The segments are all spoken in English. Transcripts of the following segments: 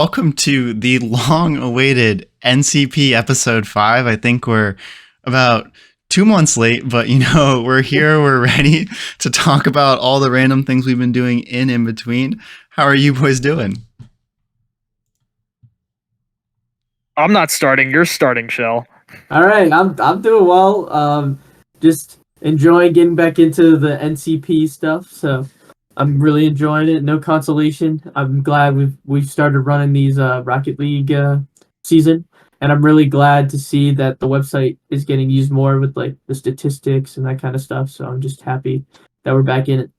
Welcome to the long-awaited NCP episode 5. I think we're about 2 months late, but we're here, we're ready to talk about all the random things we've been doing in between. How are you boys doing? I'm not starting. You're starting, Shell. All right, I'm doing well. Just enjoying getting back into the NCP stuff. So I'm really enjoying it. No consolation. I'm glad we've started running these Rocket League season, and I'm really glad to see that the website is getting used more with like the statistics and that kind of stuff. So I'm just happy that we're back in it.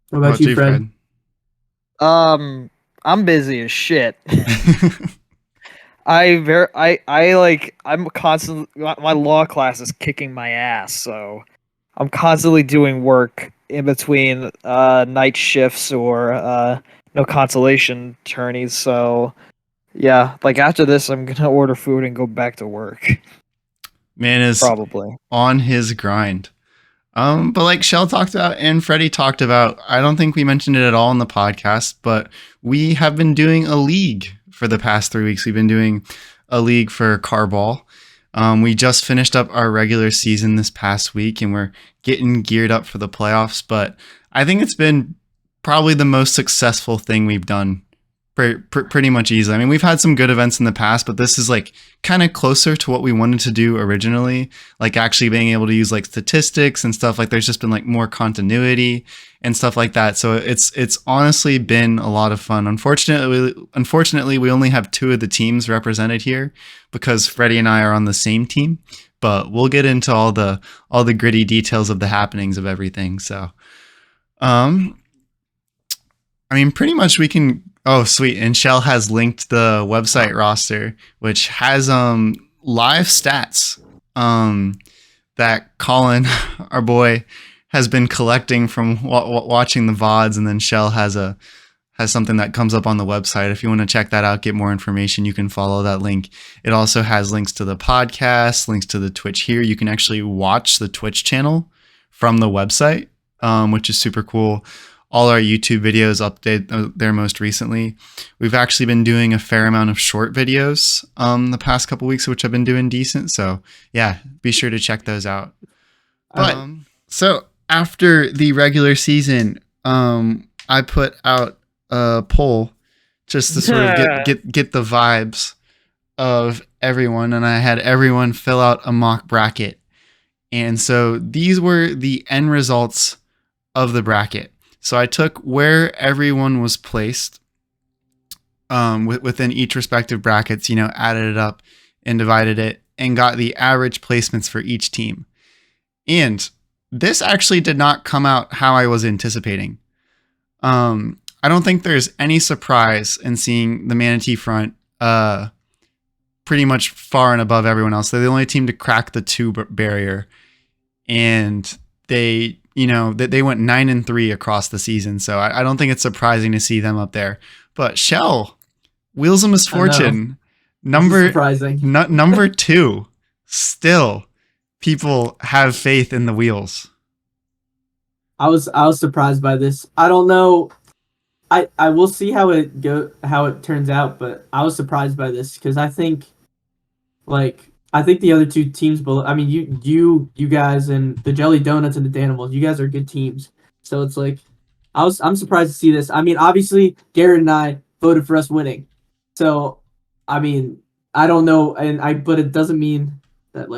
What about you, Fred? I'm busy as shit. I'm constantly, my law class is kicking my ass, so I'm constantly doing work in between night shifts or no consolation tourneys. So yeah, like after this, I'm gonna order food and go back to work. Man is probably on his grind. But like Shell talked about and Freddy talked about, I don't think we mentioned it at all in the podcast, but we have been doing a league for the past 3 weeks. We've been doing a league for Carball. We just finished up our regular season this past week and we're getting geared up for the playoffs, but I think it's been probably the most successful thing we've done pretty much easily. I mean, we've had some good events in the past, but this is like kind of closer to what we wanted to do originally, like actually being able to use like statistics and stuff. Like there's just been like more continuity and stuff like that. So it's honestly been a lot of fun. Unfortunately, we only have 2 of the teams represented here because Freddie and I are on the same team, but we'll get into all the gritty details of the happenings of everything. So, I mean, pretty much we can. Oh, sweet. And Shell has linked the website roster, which has live stats that Colin, our boy, has been collecting from watching the VODs. And then Shell has something that comes up on the website. If you want to check that out, get more information, you can follow that link. It also has links to the podcast, links to the Twitch here. You can actually watch the Twitch channel from the website, which is super cool. All our YouTube videos update there most recently. We've actually been doing a fair amount of short videos the past couple weeks, which have been doing decent. So yeah, be sure to check those out. But so after the regular season, I put out a poll just to sort of get the vibes of everyone, and I had everyone fill out a mock bracket. And so these were the end results of the bracket. So I took where everyone was placed within each respective brackets, added it up and divided it and got the average placements for each team. And this actually did not come out how I was anticipating. I don't think there's any surprise in seeing the Manatee Front pretty much far and above everyone else. They're the only team to crack the 2 barrier. And they went 9-3 across the season. So I don't think it's surprising to see them up there. But Shell, Wheels of Misfortune, number 2, still people have faith in the Wheels. I was surprised by this. I don't know. I will see how it turns out, but I was surprised by this because I think the other 2 teams below. I mean, you guys and the Jelly Donuts and the Danimals. You guys are good teams. So it's like, I'm surprised to see this. I mean, obviously Garrett and I voted for us winning. So, I mean, I don't know, but it doesn't mean that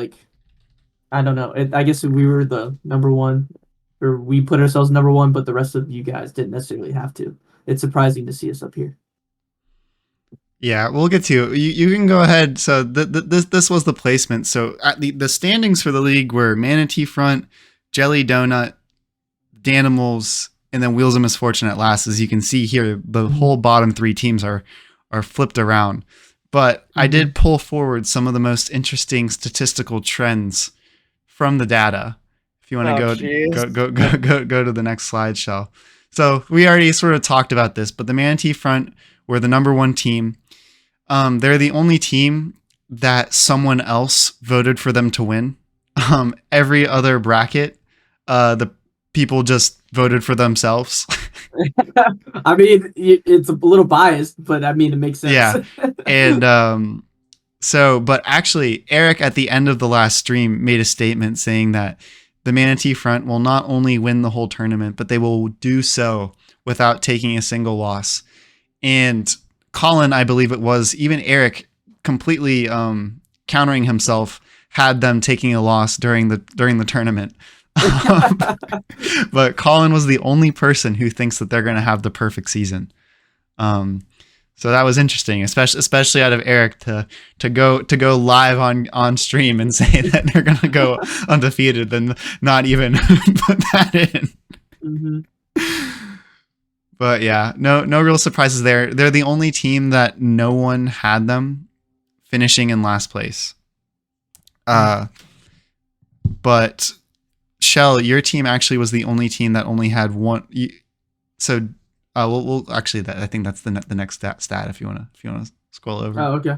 I don't know. I guess we were the number 1, or we put ourselves number 1, but the rest of you guys didn't necessarily have to. It's surprising to see us up here. Yeah, we'll get to it. You can go ahead. So this was the placement. So at the standings for the league were Manatee Front, Jelly Donut, Danimals, and then Wheels of Misfortune at last. As you can see here, the whole bottom 3 teams are flipped around. But I did pull forward some of the most interesting statistical trends from the data. If you want to go to the next slide, Shell. So we already sort of talked about this, but the Manatee Front were the number 1 team. They're the only team that someone else voted for them to win. Every other bracket, the people just voted for themselves. I mean, it's a little biased, but I mean, it makes sense. Yeah. And but actually, Eric at the end of the last stream made a statement saying that the Manatee Front will not only win the whole tournament, but they will do so without taking a single loss. And Colin, I believe it was, even Eric completely countering himself, had them taking a loss during the tournament. But Colin was the only person who thinks that they're going to have the perfect season. So that was interesting, especially out of Eric to go live on stream and say that they're going to go undefeated, then not even put that in. Mm-hmm. But yeah, no real surprises there. They're the only team that no one had them finishing in last place. But Shell, your team actually was the only team that only had one. So we'll actually, I think that's the next stat if you want to scroll over. Oh, okay.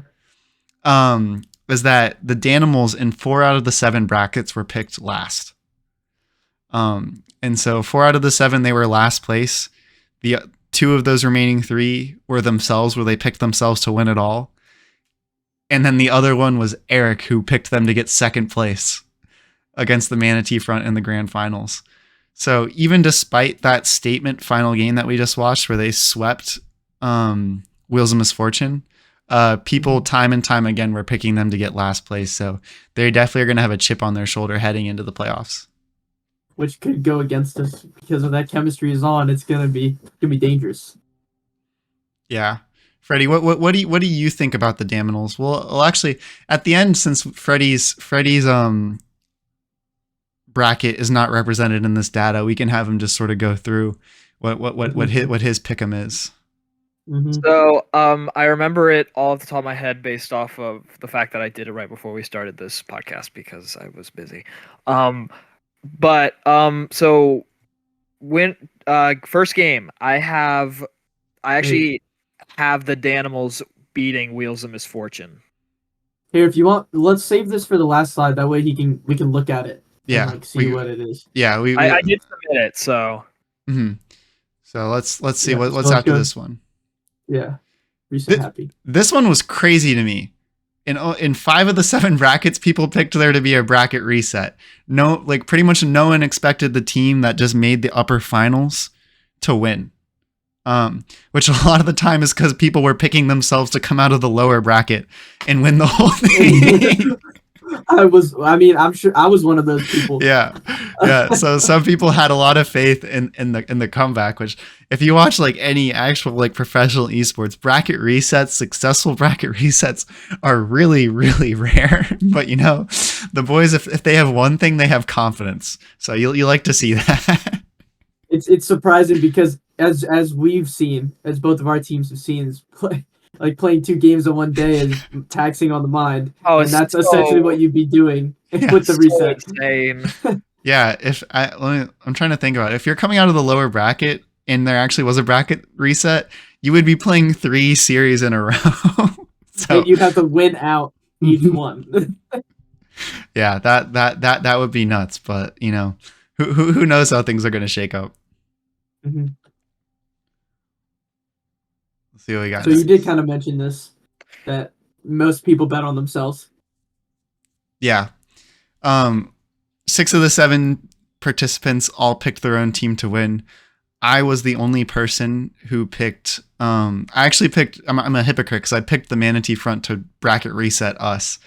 Was that the Danimals in 4 out of the 7 brackets were picked last. And so 4 out of the 7 they were last place. The 2 of those remaining 3 were themselves, where they picked themselves to win it all. And then the other one was Eric, who picked them to get second place against the Manatee Front in the grand finals. So even despite that statement final game that we just watched, where they swept Wheels of Misfortune, people time and time again were picking them to get last place. So they definitely are going to have a chip on their shoulder heading into the playoffs, which could go against us because if that chemistry is on, it's gonna be dangerous. Yeah. Freddy, what do you think about the Daminals? Well, actually, at the end, since Freddy's bracket is not represented in this data, we can have him just sort of go through what his pick'em is. Mm-hmm. So I remember it all off the top of my head based off of the fact that I did it right before we started this podcast because I was busy. So when first game, I actually have the Danimals beating Wheels of Misfortune. Here, if you want, let's save this for the last slide. That way we can look at it. Yeah, and, see what it is. Yeah, I did submit it, so. Mm-hmm. So let's see what's after this one. Yeah, recent happy. This one was crazy to me. In 5 of the 7 brackets, people picked there to be a bracket reset. No, like pretty much no one expected the team that just made the upper finals to win. Which a lot of the time is because people were picking themselves to come out of the lower bracket and win the whole thing. I'm sure I was one of those people. Yeah. So some people had a lot of faith in the comeback, which if you watch like any actual like professional esports, bracket resets, successful bracket resets are really, really rare. But you know, the boys, if they have one thing, they have confidence. So you like to see that. It's surprising because as we've seen, as both of our teams have seen, is playing 2 games in one day is taxing on the mind. Oh, and that's essentially what you'd be doing with the reset. Insane. Yeah, I'm trying to think about it. If you're coming out of the lower bracket and there actually was a bracket reset, you would be playing 3 series in a row. So you'd have to win out each one. Yeah, that would be nuts. But you know, who knows how things are going to shake up. Mm-hmm. Let's see what we got. So you did kind of mention this, that most people bet on themselves. Yeah. 6 of the 7 participants all picked their own team to win. I was the only person who picked. I actually picked. I'm a hypocrite because I picked the Manatee Front to bracket reset us.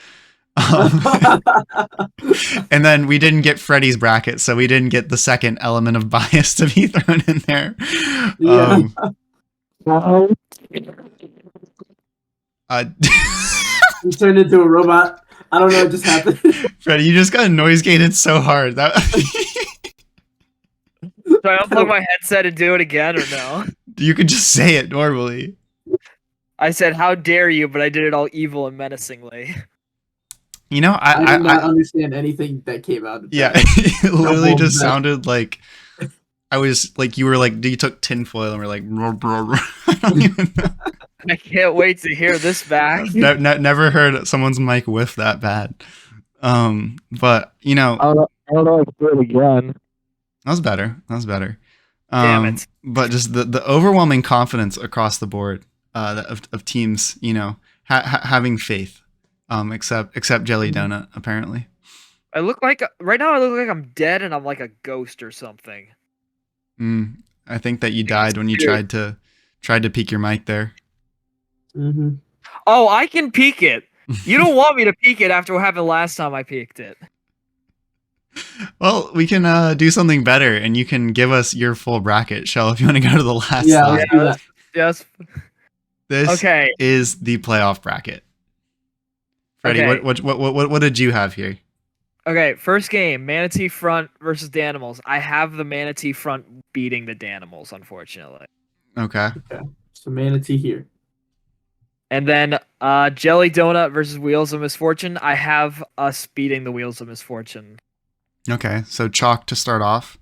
And then we didn't get Freddy's bracket, so we didn't get the second element of bias to be thrown in there. Yeah. You turned into a robot. I don't know what just happened. Freddy, you just got noise gated so hard. That Should I unplug my headset and do it again or no? You could just say it normally. I said, "How dare you?" But I did it all evil and menacingly. You know, I did not understand anything that came out of that. Yeah, it literally just sounded like I was like you were like you took tinfoil and were like I don't even know. I can't wait to hear this back. Never heard someone's mic whiff that bad. But you know, I don't know if I can do it again. That was better. That was better. Damn it. But just the overwhelming confidence across the board of teams, having faith. Except Jelly Donut, apparently. I look like right now. I look like I'm dead and I'm like a ghost or something. I think that you died when you tried to peek your mic there. Mm-hmm. Oh, I can peek it. You don't want me to peek it after what happened last time I peeked it. Well, we can do something better, and you can give us your full bracket, Shell, if you want to go to the last Yeah, slide. let's do that. Yes. This Okay. is the playoff bracket. Freddy, Okay. what did you have here? Okay, first game, Manatee Front versus Danimals. I have the Manatee Front beating the Danimals, unfortunately. Okay. So Manatee here. And then Jelly Donut versus Wheels of Misfortune. I have us beating the Wheels of Misfortune. Okay. So chalk to start off.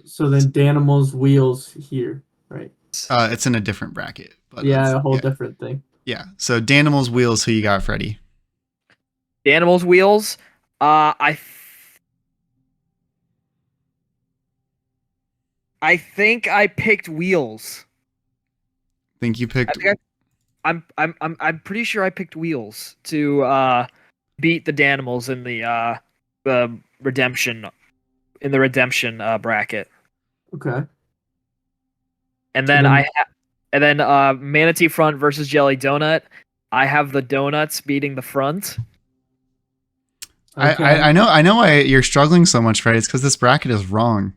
So then Danimals Wheels here, right? It's in a different bracket. But Yeah, a whole different thing. Yeah. So Danimals Wheels, who you got, Freddy? Danimals Wheels. I think I picked Wheels. Think you picked? I'm pretty sure I picked Wheels to beat the Danimals in the redemption bracket. Okay. And then Manatee Front versus Jelly Donut. I have the Donuts beating the Front. Okay. I know why you're struggling so much, Freddy. It's because this bracket is wrong.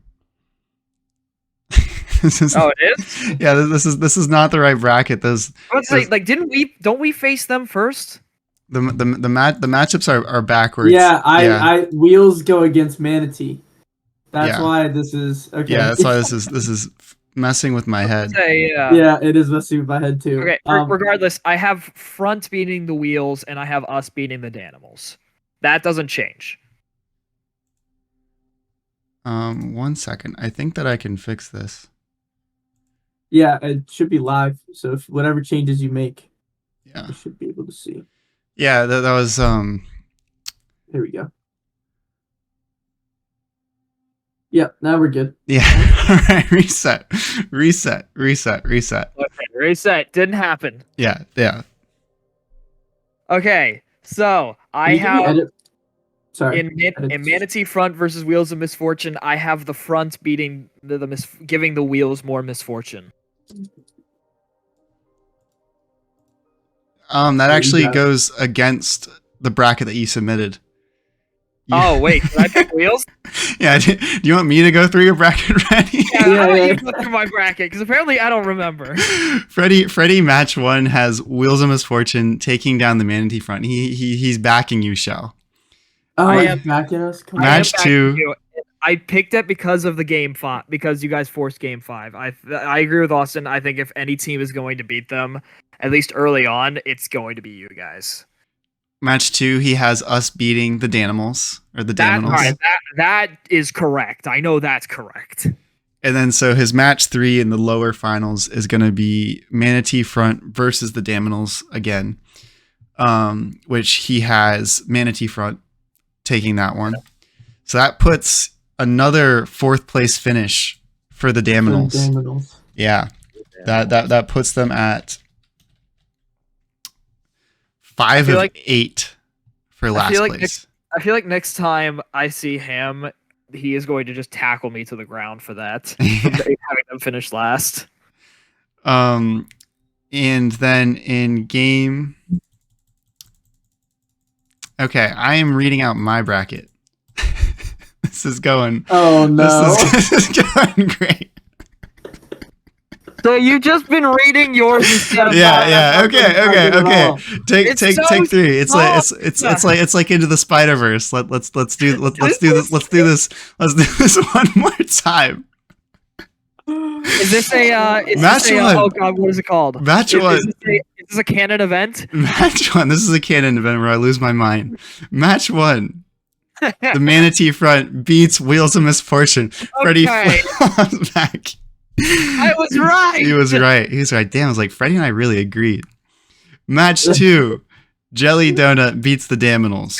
Oh, it is? Yeah, this is not the right bracket. Don't we face them first? The matchups are backwards. Yeah, Wheels go against Manatee. That's why this is okay. Yeah, that's why this is messing with my head. Yeah, it is messing with my head too. Okay, regardless, I have Front beating the Wheels and I have us beating the Danimals. That doesn't change. 1 second. I think that I can fix this. Yeah, it should be live. So if whatever changes you make, you should be able to see. Yeah, that was Here we go. Yep, now we're good. Yeah. All right, reset. Okay, reset. Didn't happen. Yeah. Okay, so I Can you have edit? Sorry. in Manatee Front versus Wheels of Misfortune. I have the Front beating giving the Wheels more misfortune. That actually goes against the bracket that you submitted. Oh wait, did I pick Wheels? Yeah. Do you want me to go through your bracket, Freddy? Yeah. You go through my bracket because apparently I don't remember. Freddy match 1 has Wheels of Misfortune taking down the Manatee Front. He's backing you, Shell. Oh, I am backing us. Match 2. I picked it because of the game 5, because you guys forced game 5. I agree with Austin. I think if any team is going to beat them, at least early on, it's going to be you guys. Match 2, he has us beating the Danimals or the Danimals. Right, that is correct. I know that's correct. And then so his match 3 in the lower finals is going to be Manatee Front versus the Danimals again, which he has Manatee Front taking that one. So that puts another 4th place finish for the Danimals. Yeah, that puts them at 5 of 8 for last place. I feel like next time I see him, he is going to just tackle me to the ground for that, having them finish last. And then in game, okay, I am reading out my bracket. This is going. Oh no! This is going great. So you've just been reading yours instead of yeah. Okay. Take 3. It's like Into the Spider-Verse. Let's do this one more time. Is this a Match 1? Oh god, what is it called? Match 1. Is this a canon event? Match 1. This is a canon event where I lose my mind. Match 1. The Manatee Front beats Wheels of Misfortune. Freddy flips back. I was right. He was right. Damn, I was like, Freddy and I really agreed. Match 2. Jelly Donut beats the Danimals.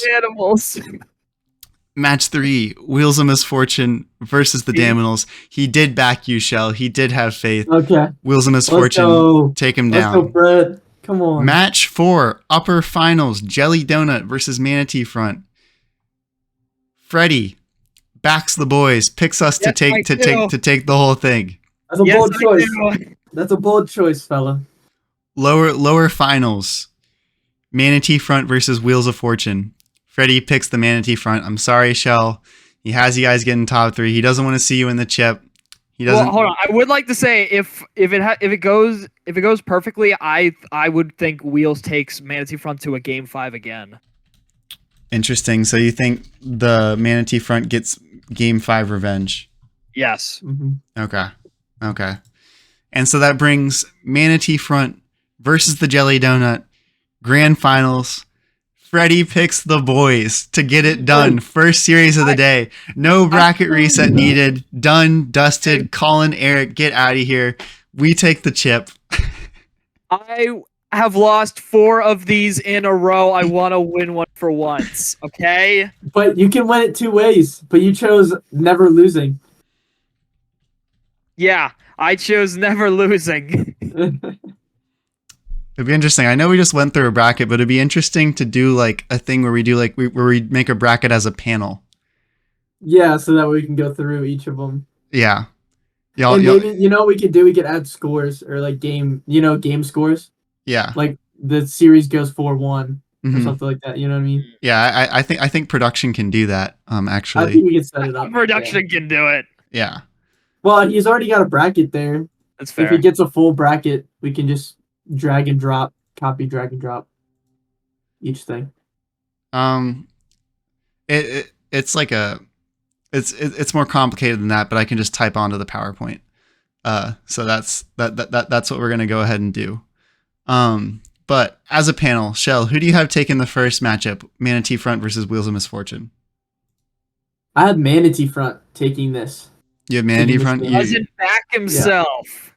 Match 3, Wheels of Misfortune versus the Daminals. He did back you, Shell. He did have faith. Okay. Wheels of Let's Misfortune, go. take him Let's go, down. Fred. Come on. Match 4, Upper Finals, Jelly Donut versus Manatee Front. Freddy backs the boys, picks us to take the whole thing. That's a bold choice. That's a bold choice, fella. Lower finals, Manatee Front versus Wheels of Fortune. Freddy picks the Manatee Front. I'm sorry, Shell. He has you guys getting top 3. He doesn't want to see you in the chip. He doesn't. Well, hold on. I would like to say if it goes perfectly, I would think Wheels takes Manatee Front to a game 5 again. Interesting. So you think the Manatee Front gets game 5 revenge? Yes. Mm-hmm. Okay. And so that brings Manatee Front versus the Jelly Donut Grand Finals. Freddy picks the boys to get it done. First series of the day. No bracket reset needed. Done, dusted. Colin, Eric, get out of here. We take the chip. I have lost 4 of these in a row. I want to win one for once. Okay? But you can win it 2 ways. But you chose never losing. Yeah, I chose never losing. It'd be interesting. I know we just went through a bracket, but it'd be interesting to do like a thing where we do like where we make a bracket as a panel. Yeah, so that we can go through each of them. Yeah. And maybe we could add scores or like game scores. Yeah. Like the series goes 4-1 or something like that. You know what I mean? Yeah, I think production can do that. Actually, I think we can set it up. Production can do it. Yeah. Well, he's already got a bracket there. That's fair. If he gets a full bracket, we can just drag and drop each thing. It's like it's more complicated than that, but I can just type onto the PowerPoint. So that's what we're gonna go ahead and do. But as a panel, Shell, who do you have taking the first matchup? Manatee Front versus Wheels of Misfortune. I had Manatee Front taking this. You have Manatee Front. He doesn't back himself.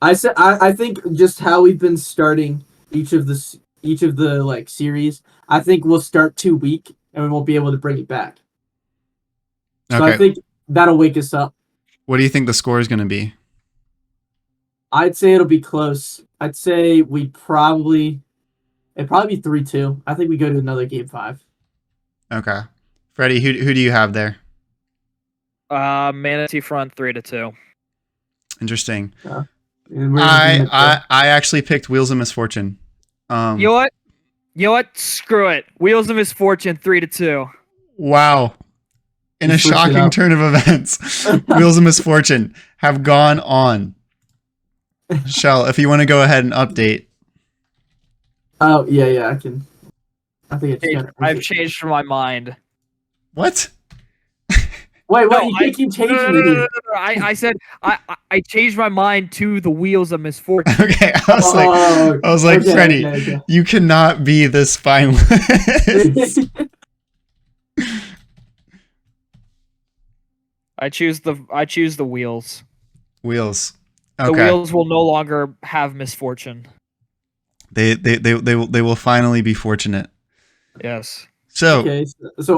Yeah. I think just how we've been starting each of the like series, I think we'll start too weak and we won't be able to bring it back. So I think that'll wake us up. What do you think the score is going to be? I'd say it'll be close. I'd say it'd probably be 3-2. I think we go to another game 5. Okay. Freddy, who do you have there? Manatee Front 3-2. Interesting. I actually picked Wheels of Misfortune. You know what? Screw it. Wheels of Misfortune 3-2. Wow. In a shocking turn of events, Wheels of Misfortune have gone on. Shell, if you want to go ahead and update. Oh, yeah, I can. I think I've changed my mind. What? Wait, you can't keep changing it. No. I said I changed my mind to the Wheels of Misfortune. Okay, I was like, Freddy, okay. You cannot be this spineless. I choose the Wheels. Wheels. Okay. The Wheels will no longer have misfortune. They will finally be fortunate. Yes. So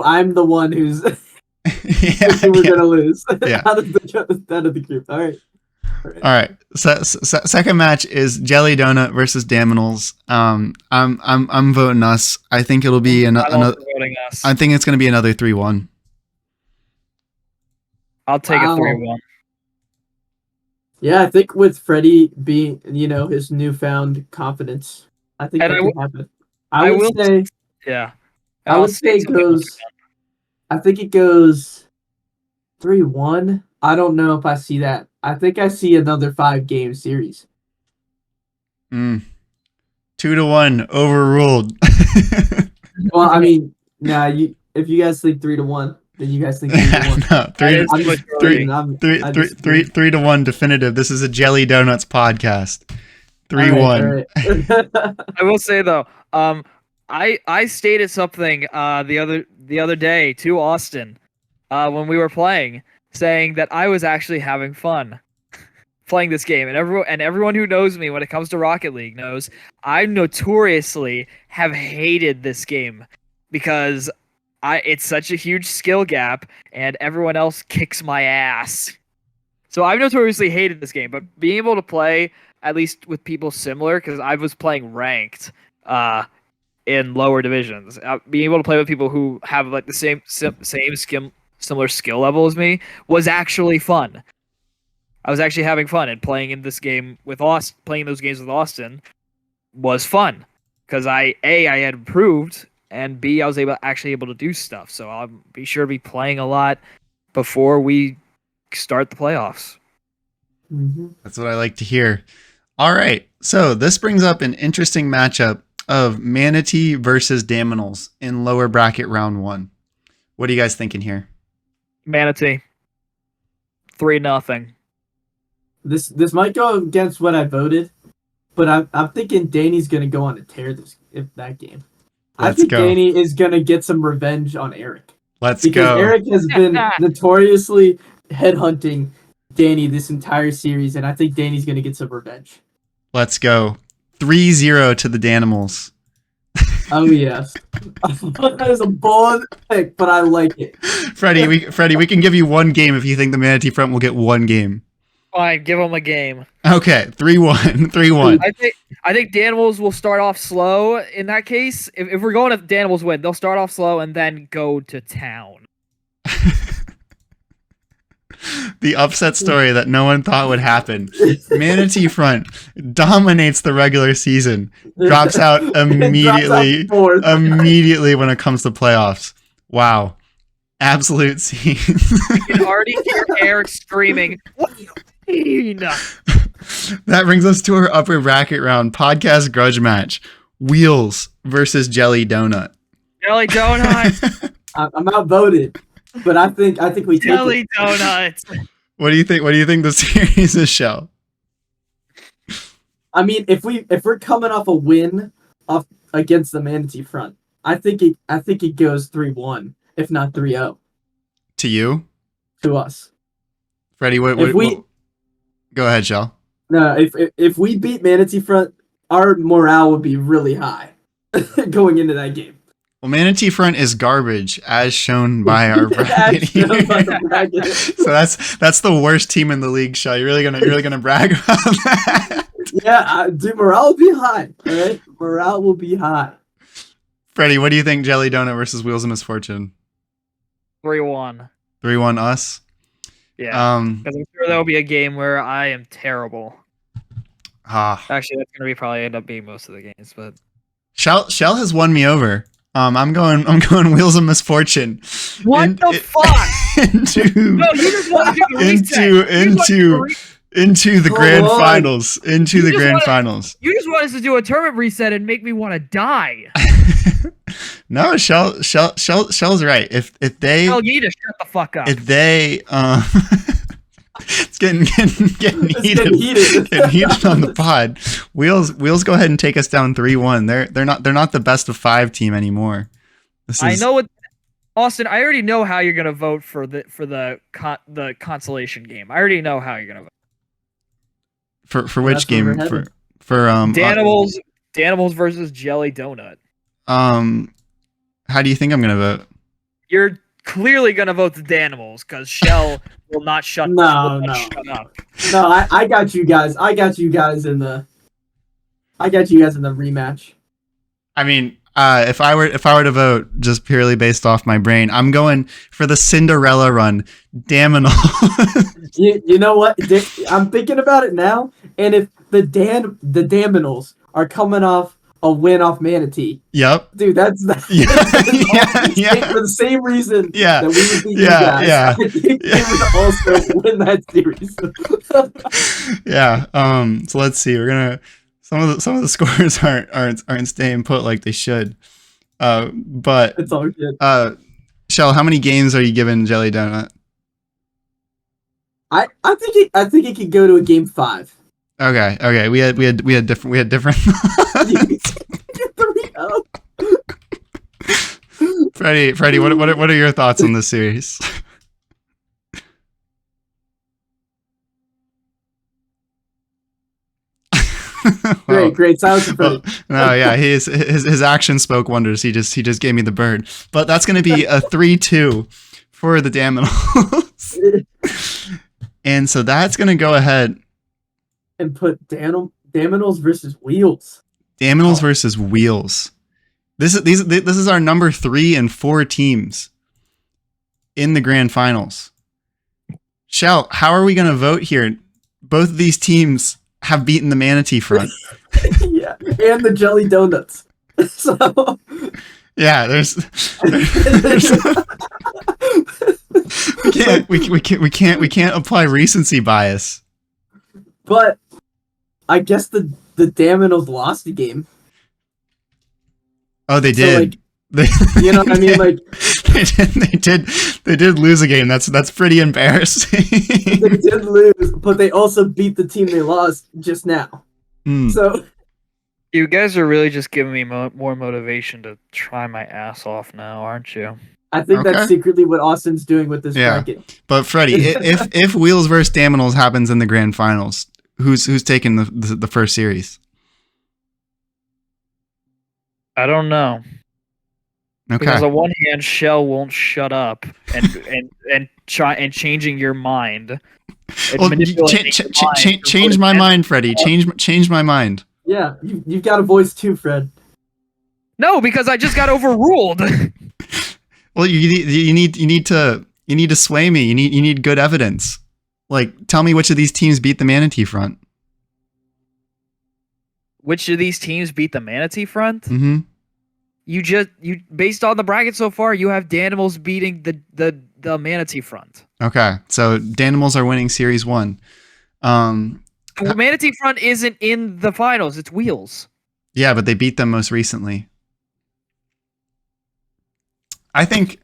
I'm the one who's we're gonna lose. Yeah. out of the group. All right. So second match is Jelly Donut versus Daminals. I'm voting us. I think it'll be another. I think it's gonna be another 3-1. I'll take a 3-1. Yeah, I think with Freddy being, his newfound confidence, I think that can happen. I would say it goes. I think it goes 3-1. I don't know if I see that. I think I see another 5-game series. 2-1 overruled. Well, I mean, if you guys think 3-1, then you guys think 3-1. No, 3-1 definitive. This is a Jelly Donuts podcast. 3-1. Right. I will say though, I stated something the other day to Austin when we were playing, saying that I was actually having fun playing this game, and everyone who knows me when it comes to Rocket League knows I notoriously have hated this game because it's such a huge skill gap, and everyone else kicks my ass. So I've notoriously hated this game, but being able to play at least with people similar, because I was playing ranked in lower divisions, being able to play with people who have like the same similar skill level as me was actually fun. I was actually having fun, and playing in this game with Austin, playing those games with Austin was fun because I had improved, and B, I was actually able to do stuff. So I'll be sure to be playing a lot before we start the playoffs. Mm-hmm. That's what I like to hear. All right. So this brings up an interesting matchup of Manatee versus Daminals in lower bracket round 1. What are you guys thinking here? Manatee. 3-0. This might go against what I voted, but I'm thinking Danny's gonna go on a tear that game. I think Danny is gonna get some revenge on Eric. Let's go. Because Eric has been notoriously headhunting Danny this entire series, and I think Danny's gonna get some revenge. Let's go. 3-0 to the Danimals. Oh yes. That is a bold pick, but I like it. Freddie, we can give you one game if you think the Manatee front will get one game. Fine, give them a game. Okay, 3-1. 3-1. I think Danimals will start off slow in that case. If we're going to Danimals win, they'll start off slow and then go to town. The upset story that no one thought would happen. Manatee front dominates the regular season, drops out immediately when it comes to playoffs. Wow. Absolute scene. You can already hear Eric screaming, "What do you mean?" That brings us to our upper bracket round podcast grudge match. Wheels versus Jelly Donut. Jelly Donut. I'm outvoted, but I think we take Jelly it. Donut. What do you think? What do you think the series is, Shell? I mean, if we're coming off a win against the Manatee front, I think it goes 3-1, if not 3-0. To you? To us. Freddie, what go ahead, Shell. No, if we beat Manatee front, our morale would be really high going into that game. Well, Manatee front is garbage, as shown by our bracket here. So that's the worst team in the league, Shell. You're really gonna brag about that? Yeah, dude, morale will be high. All right, morale will be high. Freddie, what do you think? Jelly Donut versus Wheels of Misfortune. 3-1. 3-1 us. Yeah. Because I'm sure there'll be a game where I am terrible. Actually, that's gonna probably end up being most of the games, but Shell has won me over. I'm going Wheels of Misfortune. What the fuck? No, you just want to do the reset. Into the grand finals. Into the grand finals. You just want us to do a tournament reset and make me want to die. No, Shell's right. If they, Hell, you need to shut the fuck up. If they, it's getting heated. Getting heated on the pod. Wheels, go ahead and take us down 3-1. They're not the best of 5 team anymore. I know what, Austin. I already know how you're gonna vote for the consolation game. I already know how you're gonna vote. For which game? For Danimals versus Jelly Donut. How do you think I'm gonna vote? You're clearly gonna vote the Danimals because Shell will not shut. No. Shut up. No, I got you guys. I got you guys in the rematch. I mean, if I were to vote just purely based off my brain, I'm going for the Cinderella run. Daminal. You know what? I'm thinking about it now, and if the Daminals are coming off a win off Manatee. Yep. Dude, that's for the same reason that we would beat you guys. Yeah. I think they would also win that series. Yeah. So let's see. We're gonna some of the scores aren't staying put like they should. But it's all good. Shell, how many games are you giving Jelly Donut? I think it could go to a game 5. Okay. We had different. Freddy, what are your thoughts on this series? Well, Great. Silence for Freddy. no, yeah, his action spoke wonders. He just gave me the bird. But that's going to be a 3-2 for the Daminals. And so that's going to go ahead. And put Daminals versus Wheels. Daminals versus Wheels. This is our number 3 and 4 teams in the grand finals. Shell, how are we going to vote here? Both of these teams have beaten the Manatee Front. Yeah, and the Jelly Donuts. So yeah, there's we can't apply recency bias. But I guess the Daminals lost the game. Oh, they So, did. You know what I mean? Like they did lose a game. That's pretty embarrassing. they did lose, but they also beat the team they lost just now. So You guys are really just giving me more motivation to try my ass off now, aren't you? I think that's secretly what Austin's doing with this bracket. But Freddy, if Wheels versus Daminals happens in the grand finals, who's taking the first series? I don't know. Okay. Because on one hand, Shell won't shut up and changing your mind. Well, change my mind, Freddy. Change my mind. Yeah, you've got a voice too, Fred. No, because I just got overruled. Well, you need to sway me. You need good evidence. Like, tell me which of these teams beat the Manatee Front. Which of these teams beat the Manatee Front? Mm-hmm. You based on the bracket so far, you have Danimals beating the Manatee Front. Okay, so Danimals are winning Series 1. The Manatee Front isn't in the finals; it's Wheels. Yeah, but they beat them most recently. I think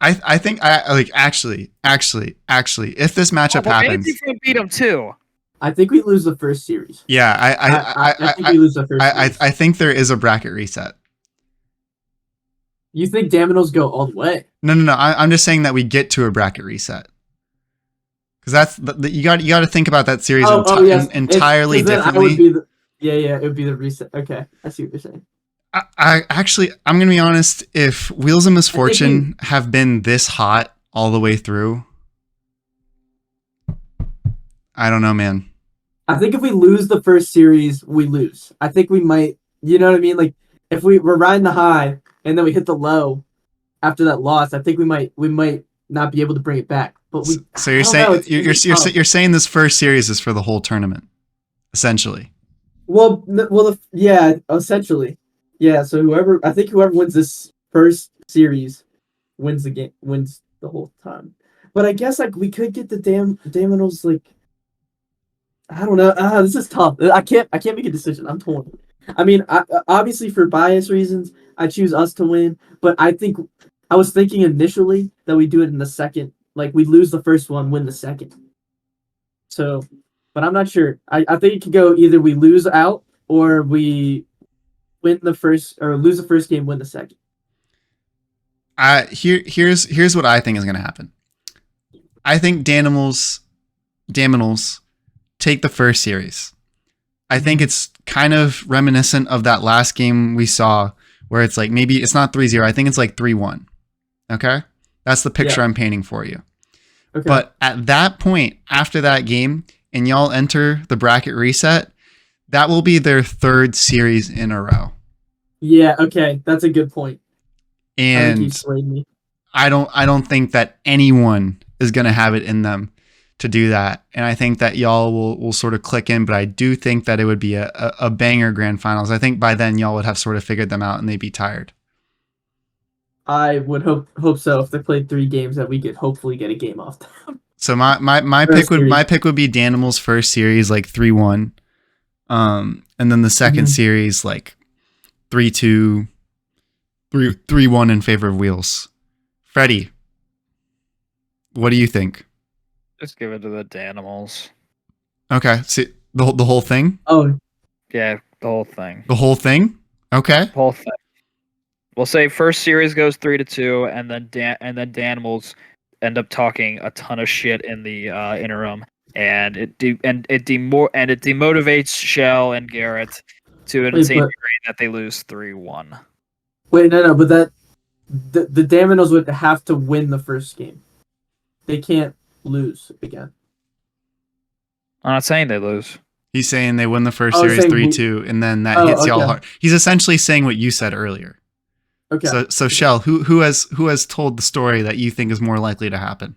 actually, if this matchup happens, Manatee Front beat them too. I think we lose the first series. Yeah, I think we lose the first series. I think there is a bracket reset. You think Daminals go all the way? No. I'm just saying that we get to a bracket reset. Because that's you got to think about that series entirely differently. It would be the reset. Okay, I see what you're saying. I'm gonna be honest. If Wheels of Misfortune have been this hot all the way through, I don't know, man. I think if we lose the first series, we lose. I think we might. You know what I mean? Like if we're riding the high and then we hit the low after that loss, I think we might not be able to bring it back. But so you're saying you're saying this first series is for the whole tournament, essentially. Well, yeah, essentially, yeah. So whoever wins this first series wins the game, wins the whole time. But I guess like we could get the Daminals like. I don't know. This is tough. I can't make a decision. I'm torn. I mean, obviously for bias reasons, I choose us to win. But I was thinking initially that we do it in the second. Like we lose the first one, win the second. So, but I'm not sure. I think it could go either we lose out or we win the first or lose the first game, win the second. Here's what I think is going to happen. I think Daminals take the first series. I think it's kind of reminiscent of that last game we saw where it's like maybe it's not 3-0. I think it's like 3-1. Okay? That's the picture I'm painting for you. Okay. But at that point, after that game, and y'all enter the bracket reset, that will be their third series in a row. Yeah, okay. That's a good point. And I don't think that anyone is going to have it in them to do that. And I think that y'all will sort of click in, but I do think that it would be a banger grand finals. I think by then y'all would have sort of figured them out and they'd be tired. I would hope so. If they played 3 games that we could hopefully get a game off them. So my pick would be Danimals first series like 3-1. And then the second series like 3-2, 3-1 in favor of Wheels. Freddy, what do you think? Just give it to the Danimals. Okay. See the whole thing? Oh. Yeah, the whole thing. The whole thing? Okay. The whole thing. We'll say first series goes 3-2, and then Danimals end up talking a ton of shit in the interim, and it demotivates Shell and Garrett to an Wait, insane but- degree that they lose 3-1. Wait, no, but the Dominoes would have to win the first game. They can't lose again. I'm not saying they lose. He's saying they win the first Oh, series saying 3-2, and then that Oh, hits y'all okay. hard. He's essentially saying what you said earlier. Okay. So Shell, who has told the story that you think is more likely to happen?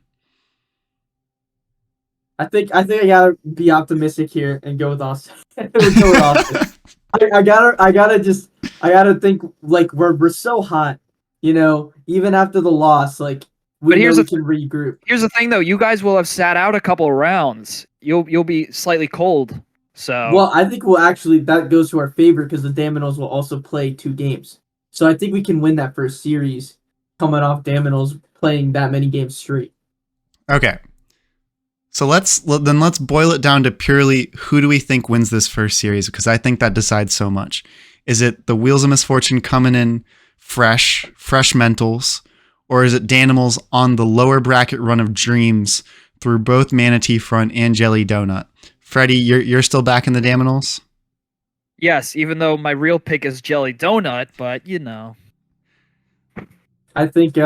I think I gotta be optimistic here and go with Austin. Go with Austin. I gotta think like we're so hot, even after the loss, like we But know here's we the can regroup. Here's the thing, though. You guys will have sat out a couple of rounds. You'll be slightly cold. So Well, I think that goes to our favor because the Dominoes will also play 2 games. So I think we can win that first series coming off Dominoes playing that many games straight. Okay. So let's boil it down to purely who do we think wins this first series, because I think that decides so much. Is it the Wheels of Misfortune coming in fresh mentals, or is it Danimals on the lower bracket run of dreams through both Manatee Front and Jelly Donut? Freddy, you're still back in the Danimals? yes, even though my real pick is Jelly Donut, but I think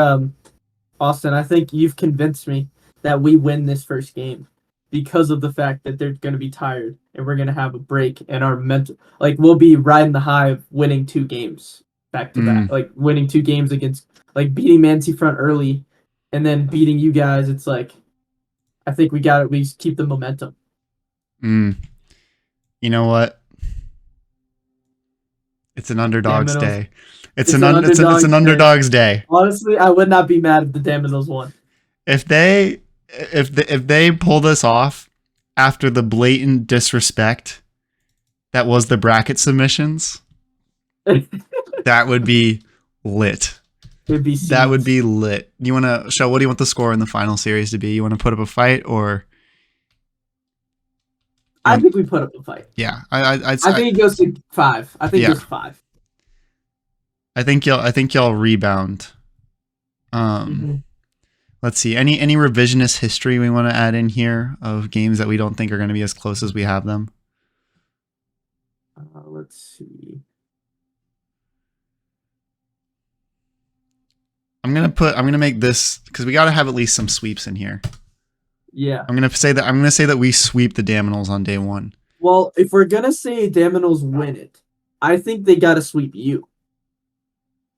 Austin, I think you've convinced me that we win this first game because of the fact that they're going to be tired and we're going to have a break and our mental, like we'll be riding the high of winning 2 games back to back, like winning 2 games against, like beating Manatee Front early and then beating you guys. It's like, I think we keep the momentum. You know what? It's an underdog's Dominoes. day. It's an underdog's day. Honestly, I would not be mad if the Dominoes won. If they pull this off after the blatant disrespect that was the bracket submissions, that would be lit. It'd be That would be lit. You want to show, what do you want the score in the final series to be? You want to put up a fight, or? I think we put up a fight. Yeah, I think it goes to 5. I think it goes to 5. I think y'all rebound. Let's see. Any revisionist history we want to add in here of games that we don't think are going to be as close as we have them? Let's see. I'm gonna make this, because we got to have at least some sweeps in here. Yeah. I'm gonna say that we sweep the Dominoes on day 1. Well, if we're gonna say Dominoes win it, I think they gotta sweep you.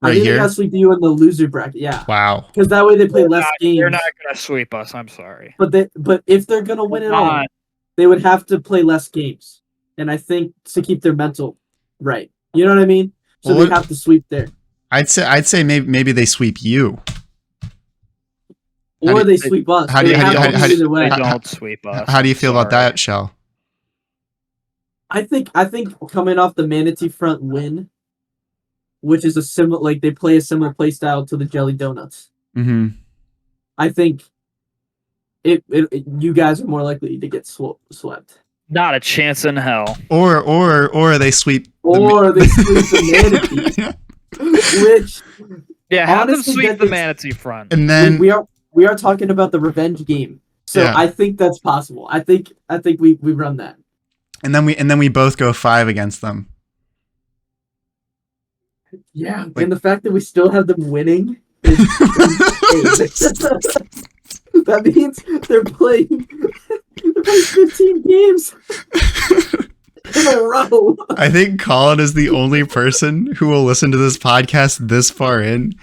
Right I think here? they gotta sweep you in the loser bracket. Yeah. Wow. Because that way they play less games. They're not gonna sweep us. I'm sorry. But if they're gonna win it all, they would have to play less games. And I think to keep their mental right. You know what I mean? So Well, they have to sweep there. I'd say maybe they sweep you. Or they sweep us. How do you either way. They don't sweep us. How do you feel about Sorry. that, Shell? I think coming off the Manatee Front win, which is a similar, like they play a similar play style to the Jelly Donuts. Mm-hmm. I think you guys are more likely to get swept. Not a chance in hell. Or they sweep. Or they sweep the Manatee, which Yeah, have them honestly, sweep that the gets- Manatee Front. And then we are talking about the revenge game, so Yeah. I think that's possible. I think we run that. and then we both go 5 against them. Yeah, and the fact that we still have them winning is insane. That means they're playing 15 games in a row. I think Colin is the only person who will listen to this podcast this far in,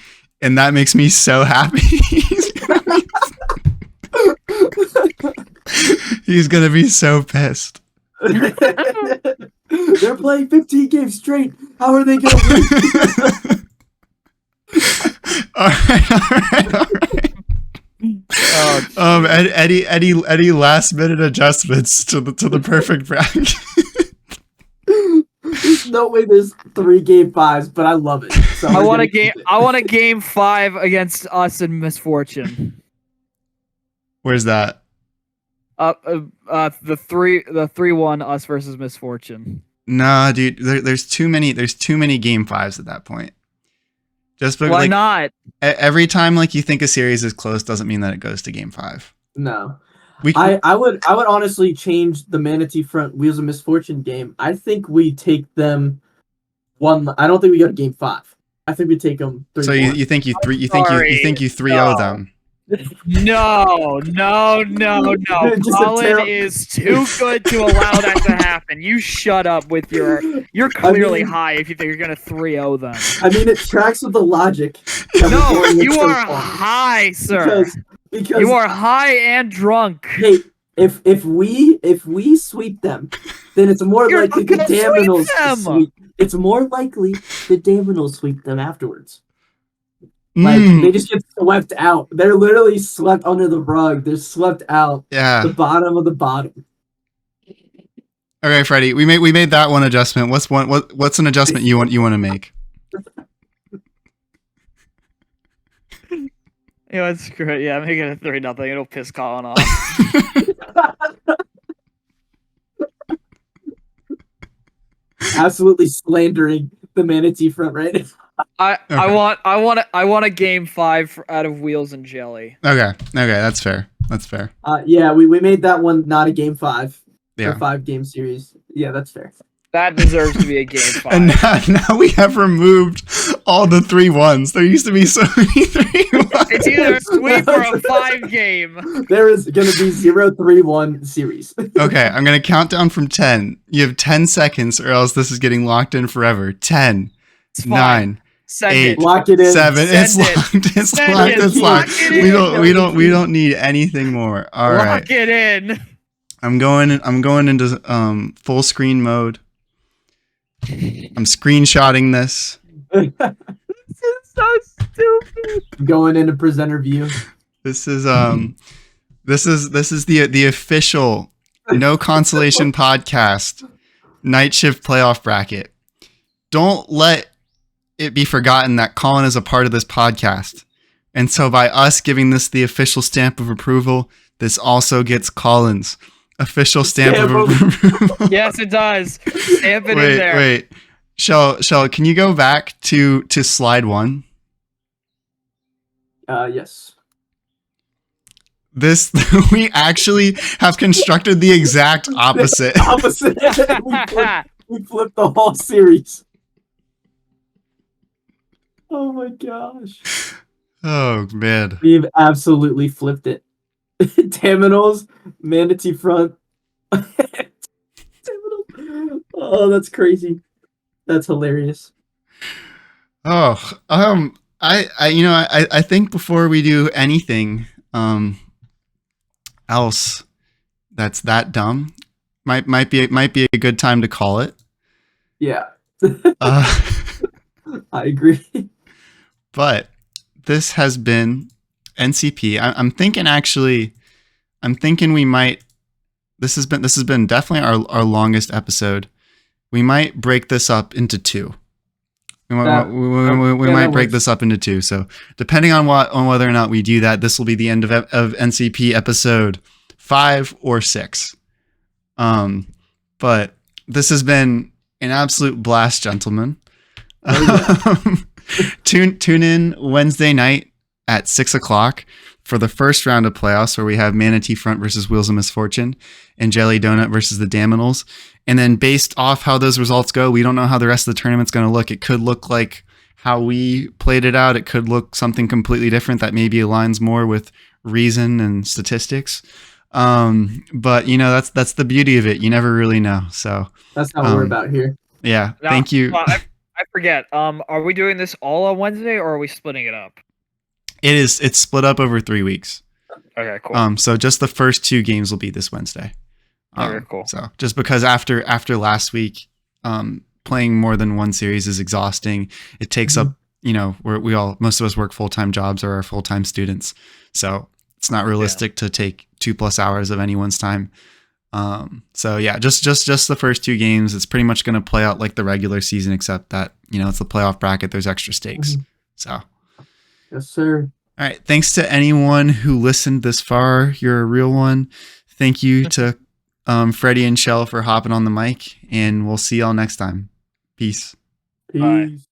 and that makes me so happy. He's gonna be so pissed. They're playing 15 games straight. How are they going to win? All right. Any last minute adjustments to the perfect bracket? There's no way there's 3 game 5s, but I love it. So I we're want gonna a game. keep it. I want a game 5 against us in Misfortune. Where's that? The 3-1 us versus Misfortune. Nah, dude. There's too many game 5s at that point. Just because, Why like, not? every time like you think a series is close doesn't mean that it goes to game 5. No. We I would honestly change the Manatee Front Wheels of Misfortune game. I think we take them one. I don't think we go to game 5. I think we take them 3-1. so you think you three you sorry, think you 3-0 no. them. No. Just a Colin terri- is too good to allow that to happen. You shut up with your. You're clearly high if you think you're gonna 3-0 them. I mean, it tracks with the logic. that we're No, going with you so are far. high, sir. Because You are high and drunk. hey, if we sweep them, then it's more You're likely not the gonna sweep Daminals to them! sweep. It's more likely the Daminals sweep them afterwards. Like they just get swept out. They're literally swept under the rug. They're swept out. Yeah. The bottom of the bottom. Okay, Freddy, we made that one adjustment. What's an adjustment you want to make? You know, screw it. Yeah, make it a 3-0. It'll piss Colin off. Absolutely slandering the Manatee Front right now. I want a game 5 out of Wheels and Jelly. Okay, that's fair. Yeah, we made that one not a game 5. Yeah. A 5-game series. Yeah, that's fair. That deserves to be a game 5. And now we have removed all the 3-1s. There used to be so many 3-1s. It's either a sweep or a 5-game. There is going to be 0-3-1 series. Okay, I'm going to count down from 10. You have 10 seconds or else this is getting locked in forever. 10, It's fine. 9, Send 8, it. Lock it in. 7. It's Send it. locked. It's Send locked. it. It's Lock locked. it in. We don't need anything more. All right. Lock it in. I'm going into full screen mode. I'm screenshotting this. This is so stupid. Going into presenter view. This is the official No Consolation podcast Nightshift playoff bracket. Don't let it be forgotten that Colin is a part of this podcast. And so by us giving this the official stamp of approval, this also gets Colin's official stamp of approval. Yes, it does. Stamp it in there. Wait. Shell, can you go back to slide 1? Yes. This we actually have constructed the exact opposite. Opposite. we flipped the whole series. Oh my gosh. Oh man. We've absolutely flipped it. Daminals, Manatee Front. Oh, that's crazy. That's hilarious. Oh, I think before we do anything else that's that dumb, might be a good time to call it. Yeah. Uh, I agree. But this has been NCP. I'm thinking we might. This has been definitely our longest episode. We might break this up into 2. We might break this up into 2. So depending on whether or not we do that, this will be the end of NCP episode 5 or 6. But this has been an absolute blast, gentlemen. Tune in Wednesday night at 6:00 for the first round of playoffs, where we have Manatee Front versus Wheels of Misfortune and Jelly Donut versus the Daminals. And then based off how those results go, we don't know how the rest of the tournament's going to look. It could look like how we played it out. It could look something completely different that maybe aligns more with reason and statistics. But that's the beauty of it. You never really know. So that's how we're about here. Yeah. Now, thank you. I forget. Are we doing this all on Wednesday or are we splitting it up? It's split up over 3 weeks. Okay, cool. So just the first 2 games will be this Wednesday. Okay, cool. So just because after last week, playing more than one series is exhausting. It takes up, most of us work full-time jobs or are full-time students. So it's not realistic to take 2+ hours of anyone's time. So yeah, just the first 2 games. It's pretty much going to play out like the regular season, except that, it's the playoff bracket. There's extra stakes. So. Yes, sir. All right. Thanks to anyone who listened this far. You're a real one. Thank you to Freddy and Shell for hopping on the mic, and we'll see y'all next time. Peace. Peace.